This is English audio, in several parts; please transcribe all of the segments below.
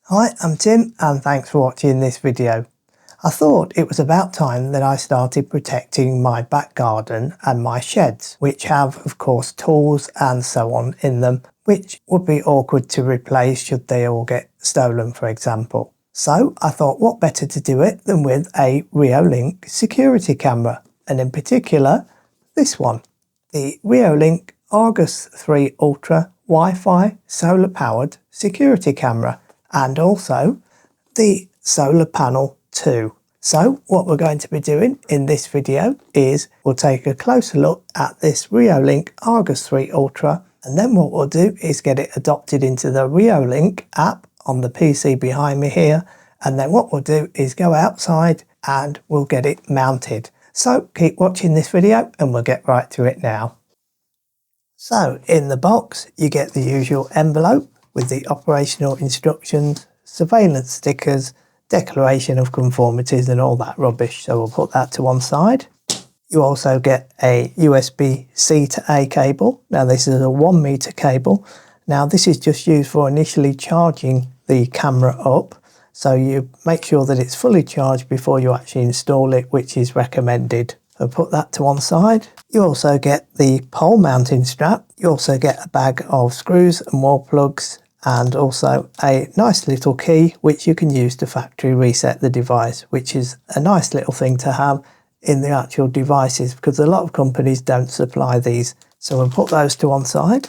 Hi, I'm Tim and thanks for watching this video. I thought it was about time that I started protecting my back garden and my sheds, which have of course tools and so on in them, which would be awkward to replace should they all get stolen, for example. So I thought what better to do it than with a Reolink security camera, and in particular this one, the Reolink Argus 3 Ultra Wi-Fi solar powered security camera, and also the solar panel 2. So what we're going to be doing in this video is we'll take a closer look at this Reolink Argus 3 Ultra, and then what we'll do is get it adopted into the Reolink app on the PC behind me here, and then what we'll do is go outside and we'll get it mounted. So keep watching this video and we'll get right to it now. So in the box you get the usual envelope with the operational instructions, surveillance stickers, declaration of conformities and all that rubbish, so we'll put that to one side. You also get a USB-C to A cable. Now this is a 1 meter cable. Now this is just used for initially charging the camera up, so you make sure that it's fully charged before you actually install it, which is recommended. So put that to one side. You also get the pole mounting strap. You also get a bag of screws and wall plugs, and also a nice little key which you can use to factory reset the device, which is a nice little thing to have in the actual devices because a lot of companies don't supply these. So we'll put those to one side.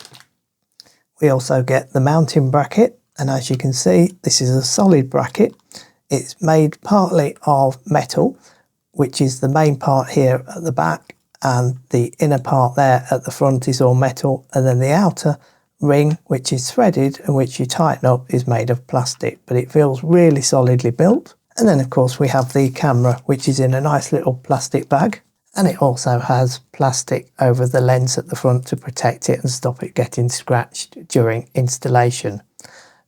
We also get the mounting bracket, and as you can see this is a solid bracket. It's made partly of metal, which is the main part here at the back, and the inner part there at the front is all metal, and then the outer ring, which is threaded and which you tighten up, is made of plastic, but it feels really solidly built. And then of course we have the camera, which is in a nice little plastic bag, and it also has plastic over the lens at the front to protect it and stop it getting scratched during installation.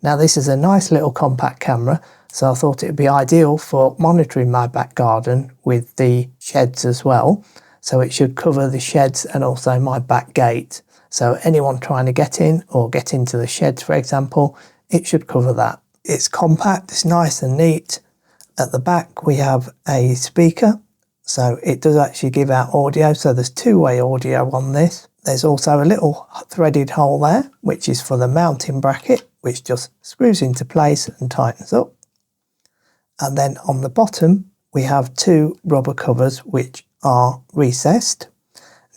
Now this is a nice little compact camera, so I thought it would be ideal for monitoring my back garden with the sheds as well. So it should cover the sheds and also my back gate. So anyone trying to get in or get into the sheds, for example, it should cover that. It's compact, it's nice and neat. At the back we have a speaker, so it does actually give out audio, so there's two-way audio on this. There's also a little threaded hole there, which is for the mounting bracket, which just screws into place and tightens up. And then on the bottom we have two rubber covers which are recessed.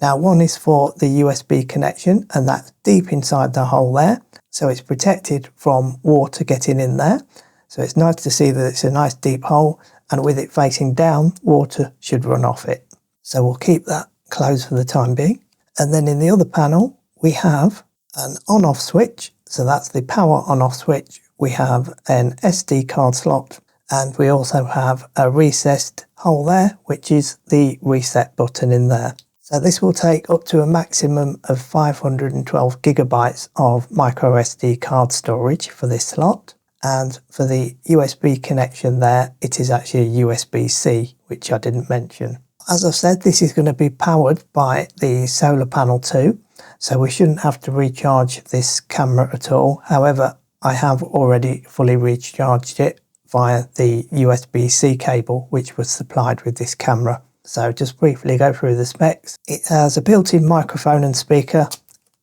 Now one is for the USB connection, and that's deep inside the hole there, so it's protected from water getting in there. So it's nice to see that it's a nice deep hole, and with it facing down, water should run off it. So we'll keep that closed for the time being. And then in the other panel we have an on-off switch, so that's the power on-off switch. We have an SD card slot, and we also have a recessed hole there, which is the reset button in there. So this will take up to a maximum of 512 gigabytes of micro SD card storage for this slot. And for the USB connection there, it is actually a USB-C, which I didn't mention. As I've said, this is going to be powered by the solar panel 2, so we shouldn't have to recharge this camera at all. However, I have already fully recharged it via the USB-C cable, which was supplied with this camera. So just briefly go through the specs. It has a built-in microphone and speaker,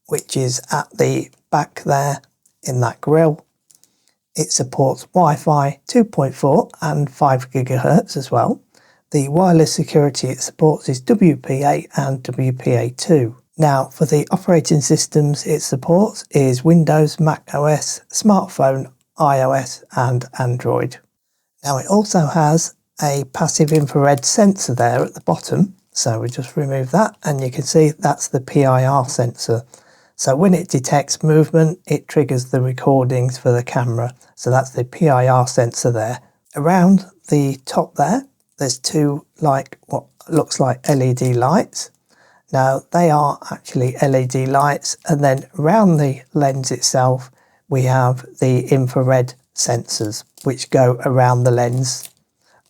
which is at the back there in that grille. It supports Wi-Fi 2.4 and 5 GHz as well. The wireless security it supports is WPA and WPA2. Now for the operating systems it supports is Windows, Mac OS, smartphone, iOS and Android. Now it also has a passive infrared sensor there at the bottom, so we just remove that and you can see that's the PIR sensor. So when it detects movement it triggers the recordings for the camera, so that's the PIR sensor there. Around the top there's two what looks like LED lights. Now they are actually LED lights, and then around the lens itself we have the infrared sensors which go around the lens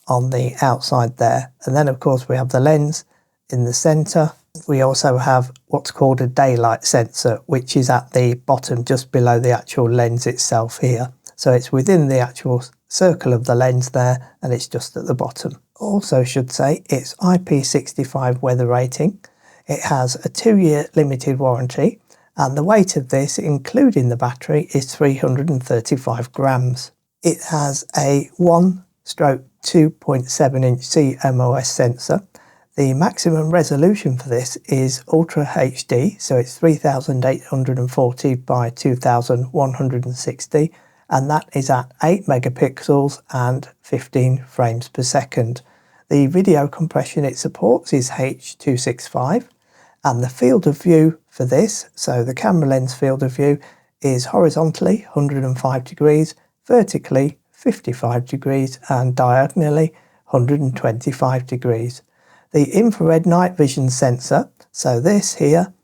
on the outside there. And then of course we have the lens in the center. We also have what's called a daylight sensor, which is at the bottom just below the actual lens itself here. So it's within the actual circle of the lens there, and it's just at the bottom. Also should say it's IP65 weather rating. It has a 2-year limited warranty, and the weight of this, including the battery, is 335 grams. It has a 1/2.7 inch CMOS sensor. The maximum resolution for this is Ultra HD, so it's 3840 by 2160, and that is at 8 megapixels and 15 frames per second. The video compression it supports is H.265, and the field of view for this, so the camera lens field of view, is horizontally 105 degrees, vertically 55 degrees, and diagonally 125 degrees. The infrared night vision sensor, so this here,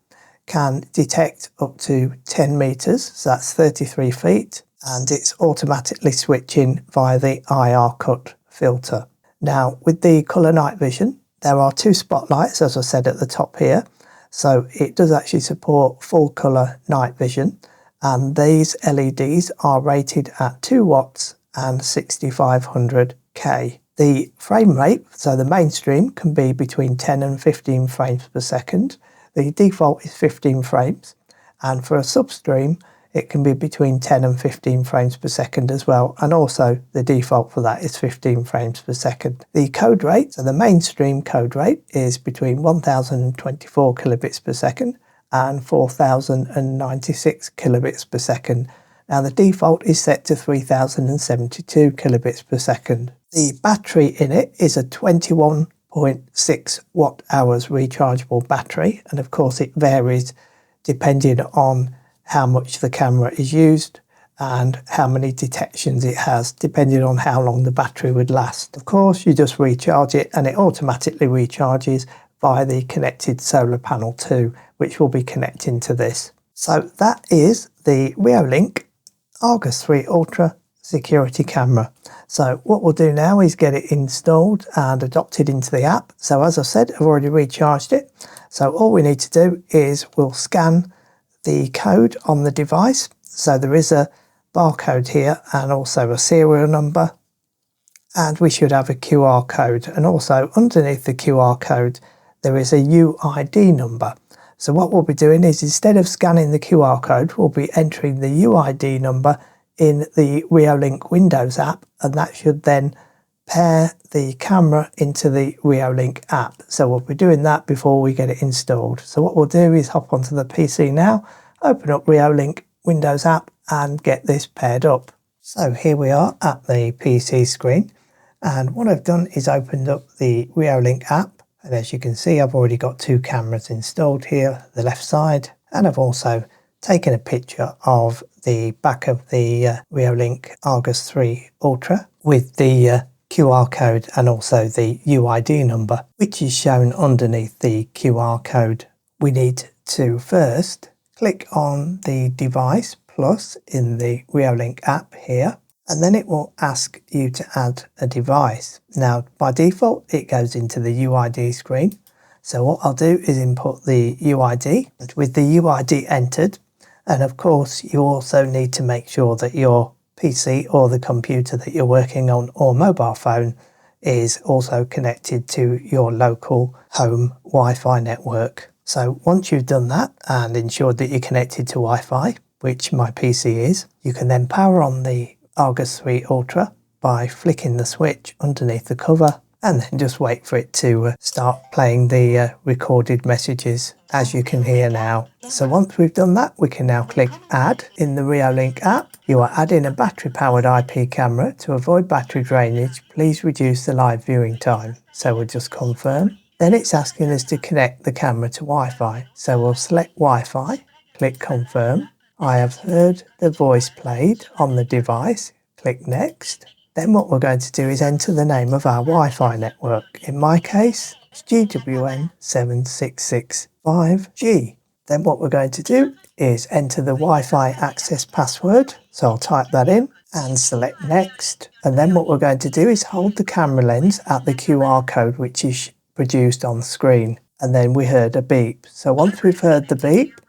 can detect up to 10 meters, so that's 33 feet, and it's automatically switching via the IR cut filter. Now, with the colour night vision, there are 2 spotlights, as I said at the top here, so it does actually support full colour night vision, and these LEDs are rated at 2 watts and 6500K. The frame rate, so the mainstream, can be between 10 and 15 frames per second. The default is 15 frames, and for a substream it can be between 10 and 15 frames per second as well, and also the default for that is 15 frames per second. The code rate, so the mainstream code rate, is between 1024 kilobits per second and 4096 kilobits per second. Now the default is set to 3072 kilobits per second. The battery in it is a 21.6 watt hours rechargeable battery, and of course it varies depending on how much the camera is used and how many detections it has, depending on how long the battery would last. Of course, you just recharge it and it automatically recharges via the connected solar panel too, which will be connecting to this. So that is the Reolink Argus 3 Ultra security camera. So what we'll do now is get it installed and adopted into the app. So as I said, I've already recharged it. So all we need to do is we'll scan the code on the device. So there is a barcode here and also a serial number, and we should have a QR code, and also underneath the QR code there is a UID number. So what we'll be doing is, instead of scanning the QR code, we'll be entering the UID number in the Reolink Windows app, and that should then pair the camera into the Reolink app. So we'll be doing that before we get it installed. So what we'll do is hop onto the PC now, open up Reolink Windows app and get this paired up. So here we are at the PC screen, and what I've done is opened up the Reolink app, and as you can see I've already got 2 cameras installed here, the left side, and I've also taken a picture of the back of the Reolink Argus 3 Ultra with the QR code and also the UID number, which is shown underneath the QR code. We need to first click on the device plus in the Reolink app here, and then it will ask you to add a device. Now by default it goes into the UID screen, so what I'll do is input the UID. With the UID entered, and of course you also need to make sure that your PC or the computer that you're working on or mobile phone is also connected to your local home Wi-Fi network. So once you've done that and ensured that you're connected to Wi-Fi, which my PC is, you can then power on the Argus 3 Ultra by flicking the switch underneath the cover, and then just wait for it to start playing the recorded messages, as you can hear now. So once we've done that, we can now click Add in the Reolink app. You are adding a battery-powered IP camera. To avoid battery drainage, please reduce the live viewing time. So we'll just confirm. Then it's asking us to connect the camera to Wi-Fi. So we'll select Wi-Fi, click Confirm. I have heard the voice played on the device. Click Next. Then what we're going to do is enter the name of our Wi-Fi network. In my case, it's GWN7665G. Then what we're going to do is enter the Wi-Fi access password. So I'll type that in and select Next. And then what we're going to do is hold the camera lens at the QR code which is produced on screen. And then we heard a beep. So once we've heard the beep,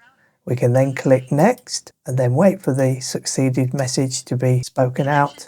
We can then click next and then wait for the succeeded message to be spoken out.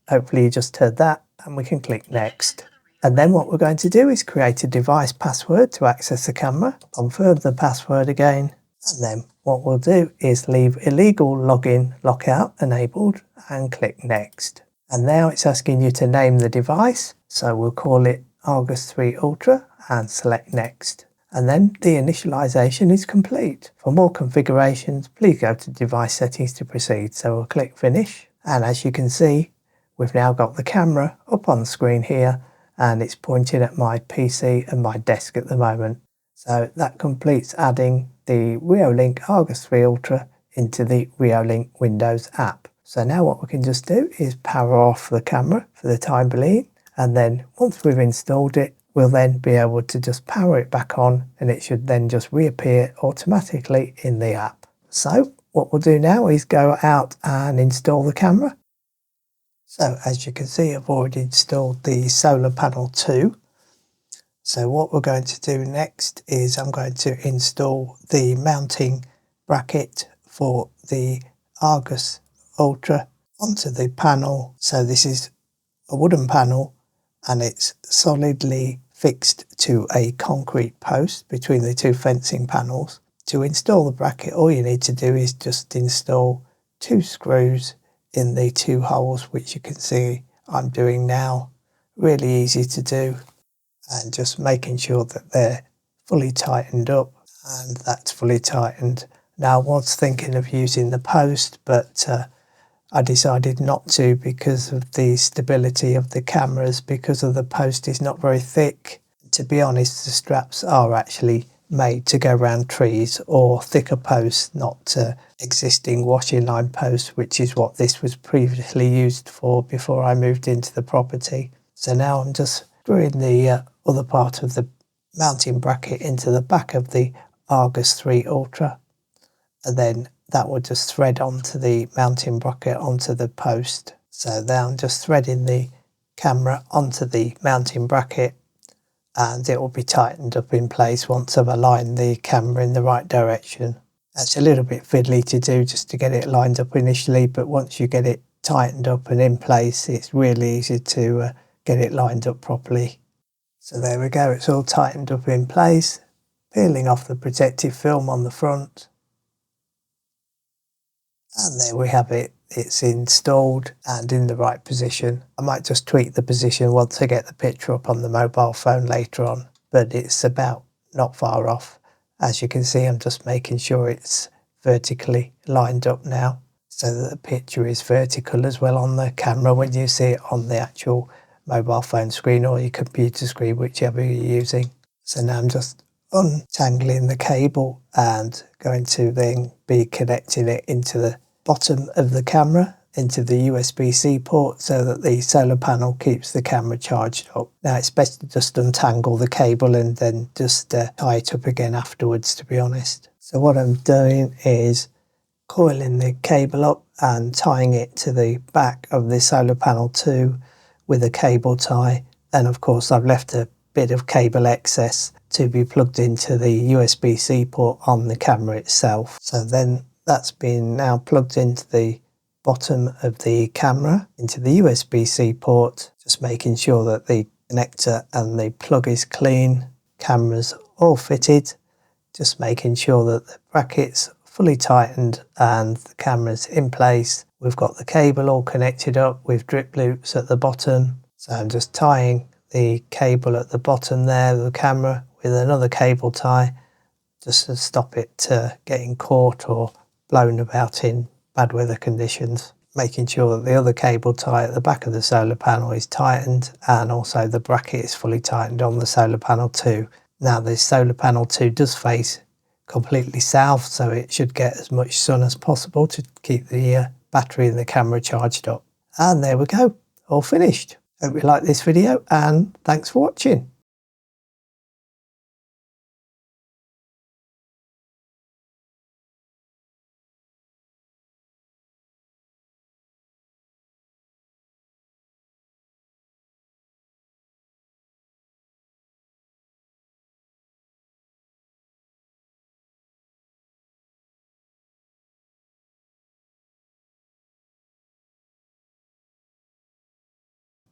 Hopefully you just heard that, and we can click next. And then what we're going to do is create a device password to access the camera, confirm the password again, and then what we'll do is leave illegal login lockout enabled and click next. And now it's asking you to name the device, so we'll call it Argus 3 Ultra and select next. And then the initialization is complete. For more configurations, please go to device settings to proceed. So we'll click finish, and as you can see, we've now got the camera up on the screen here, and it's pointing at my PC and my desk at the moment. So that completes adding the Reolink Argus 3 Ultra into the Reolink Windows app. So now what we can just do is power off the camera for the time being, and then once we've installed it, we'll then be able to just power it back on, and it should then just reappear automatically in the app. So what we'll do now is go out and install the camera. So as you can see, I've already installed the solar panel 2. So what we're going to do next is I'm going to install the mounting bracket for the Argus Ultra onto the panel. So this is a wooden panel, and it's solidly fixed to a concrete post between the two fencing panels. To install the bracket, all you need to do is just install 2 screws in the 2 holes, which you can see I'm doing now. Really easy to do, and just making sure that they're fully tightened up, and that's fully tightened. Now I was thinking of using the post, but I decided not to because of the stability of the cameras, because of the post is not very thick. To be honest, the straps are actually made to go around trees or thicker posts, not existing washing line posts, which is what this was previously used for before I moved into the property. So now I'm just screwing the other part of the mounting bracket into the back of the Argus 3 Ultra, and then that will just thread onto the mounting bracket onto the post. So now I'm just threading the camera onto the mounting bracket, and it will be tightened up in place once I've aligned the camera in the right direction. That's a little bit fiddly to do just to get it lined up initially, but once you get it tightened up and in place, it's really easy to get it lined up properly. So there we go, it's all tightened up in place, peeling off the protective film on the front. And there we have it, it's installed and in the right position. I might just tweak the position once I get the picture up on the mobile phone later on, but it's about not far off. As you can see, I'm just making sure it's vertically lined up now, so that the picture is vertical as well on the camera when you see it on the actual mobile phone screen or your computer screen, whichever you're using. So now I'm just untangling the cable and going to then be connecting it into the bottom of the camera, into the USB-C port, so that the solar panel keeps the camera charged up. Now it's best to just untangle the cable and then just tie it up again afterwards, to be honest. So what I'm doing is coiling the cable up and tying it to the back of the solar panel 2 with a cable tie, and of course I've left a bit of cable excess to be plugged into the USB-C port on the camera itself. So then that's been now plugged into the bottom of the camera, into the USB-C port, just making sure that the connector and the plug is clean, camera's all fitted, just making sure that the bracket's fully tightened and the camera's in place. We've got the cable all connected up with drip loops at the bottom. So I'm just tying the cable at the bottom there of the camera with another cable tie, just to stop it getting caught or blown about in bad weather conditions. Making sure that the other cable tie at the back of the solar panel is tightened, and also the bracket is fully tightened on the solar panel 2. Now the solar panel 2 does face completely south, so it should get as much sun as possible to keep the battery in the camera charged up. And there we go, all finished. Hope you like this video, and thanks for watching.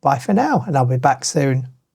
Bye for now, and I'll be back soon.